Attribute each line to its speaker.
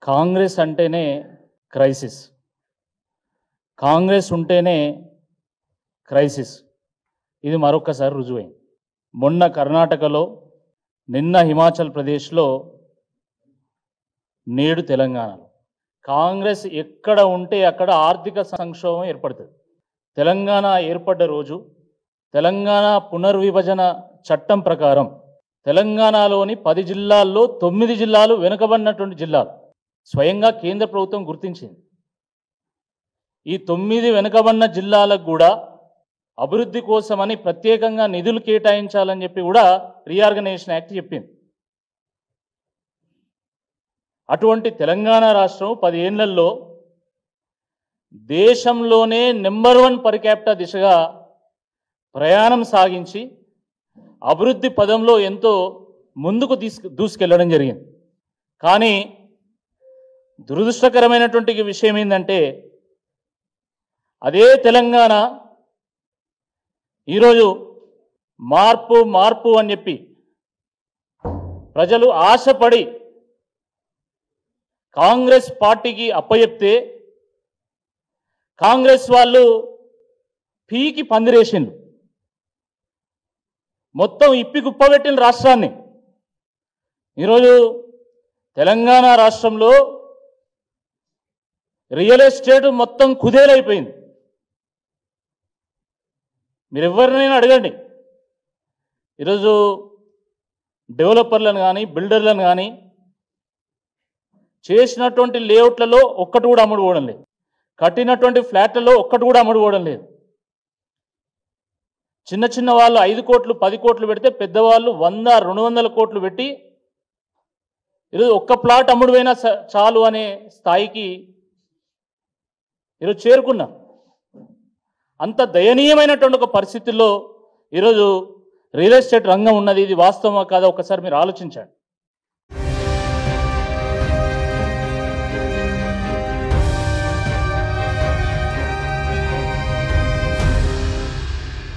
Speaker 1: కాంగ్రెస్ అంటేనే క్రైసిస్, కాంగ్రెస్ ఉంటేనే క్రైసిస్. ఇది మరొకసారి రుజువైంది. మొన్న కర్ణాటకలో, నిన్న హిమాచల్ ప్రదేశ్లో, నేడు తెలంగాణలో కాంగ్రెస్ ఎక్కడ ఉంటే అక్కడ ఆర్థిక సంక్షోభం ఏర్పడుతుంది. తెలంగాణ ఏర్పడ్డ రోజు తెలంగాణ పునర్విభజన చట్టం ప్రకారం తెలంగాణలోని 10 జిల్లాల్లో 9 జిల్లాలు వెనుకబడినటువంటి జిల్లాలు స్వయంగా కేంద్ర ప్రభుత్వం గుర్తించింది. ఈ 9 వెనుకబడిన జిల్లాలకు కూడా అభివృద్ధి కోసమని ప్రత్యేకంగా నిధులు కేటాయించాలని చెప్పి కూడా రీఆర్గనైజేషన్ యాక్ట్ చెప్పింది. అటువంటి తెలంగాణ రాష్ట్రం 10 ఏళ్లలో దేశంలోనే నెంబర్ 1 పర్ క్యాపిటా దిశగా ప్రయాణం సాగించి అభివృద్ధి పదంలో ఎంతో ముందుకు దూసుకెళ్లడం జరిగింది. కానీ దురదృష్టకరమైనటువంటి విషయం ఏంటంటే, అదే తెలంగాణ ఈరోజు మార్పు మార్పు అని చెప్పి ప్రజలు ఆశపడి కాంగ్రెస్ పార్టీకి అప్పచెప్తే కాంగ్రెస్ వాళ్ళు పీకి పందిరేసిండ్రు, మొత్తం ఇప్పి కుప్పబెట్టిన రాష్ట్రాన్ని. ఈరోజు తెలంగాణ రాష్ట్రంలో రియల్ ఎస్టేట్ మొత్తం కుదేలైపోయింది. మీరు ఎవరినైనా అడగండి, ఈరోజు డెవలపర్లను కానీ బిల్డర్లను కానీ చేసినటువంటి లేఅవుట్లలో ఒక్కటి కూడా అమ్ముడుపోవడం లేదు, కట్టినటువంటి ఫ్లాట్లలో ఒక్కటి కూడా అమ్ముడుపోవడం లేదు. చిన్న చిన్న వాళ్ళు 5 కోట్లు 10 కోట్లు పెడితే పెద్దవాళ్ళు 100-200 కోట్లు పెట్టి ఈరోజు ఒక్క ప్లాట్ అమ్ముడుపోయినా చాలు అనే స్థాయికి ఈరోజు చేరుకున్నాం. అంత దయనీయమైనటువంటి ఒక పరిస్థితుల్లో ఈరోజు రియల్ ఎస్టేట్ రంగం ఉన్నది. ఇది వాస్తవమా కాదా ఒకసారి మీరు ఆలోచించండి.